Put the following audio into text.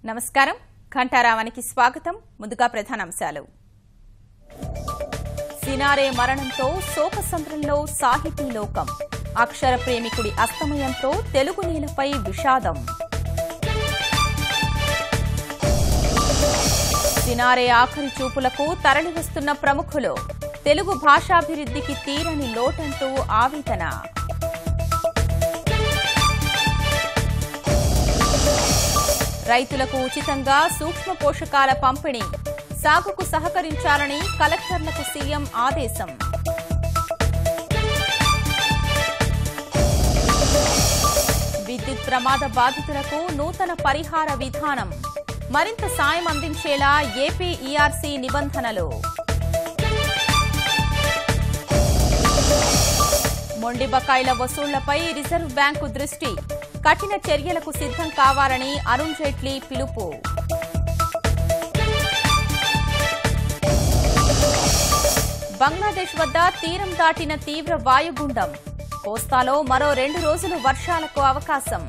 నమస్కారం ఘంటారావానికి స్వాగతం ముందుగా ప్రధానాంశాలు సినారే మరణంతో శోకసంద్రంలో సాహితీ లోకం అక్షర ప్రేమికుడి అస్తమయంతో తెలుగు నేలపై విషాదం సినారే ఆఖరి చూపులకు తరలివస్తున్న ప్రముఖులు తెలుగు భాషాభివృద్ధికి తీరని లోటంటూ ఆవేదన రైతులకు ఉచితంగా సూక్ష్మ పోషకాల పంపిణీ సాగుకు సహకరించాలని కలెక్టర్లకు సీఎం ఆదేశం విద్యుత్ ప్రమాద బాధితులకు నూతన పరిహార విధానం మరింత సాయం అందించేలా ఏపీ ఈఆర్సీ నిబంధనలు మొండి బకాయిల వసూళ్లపై రిజర్వ్ బ్యాంకు దృష్టి కఠిన చర్యలకు సిద్ధం కావాలని అరుణ్ జైట్లీ పిలుపు బంగ్లాదేశ్ వద్ద తీరం దాటిన తీవ్ర వాయుగుండం కోస్తాలో మరో 2 రోజులు వర్షాలకు అవకాశం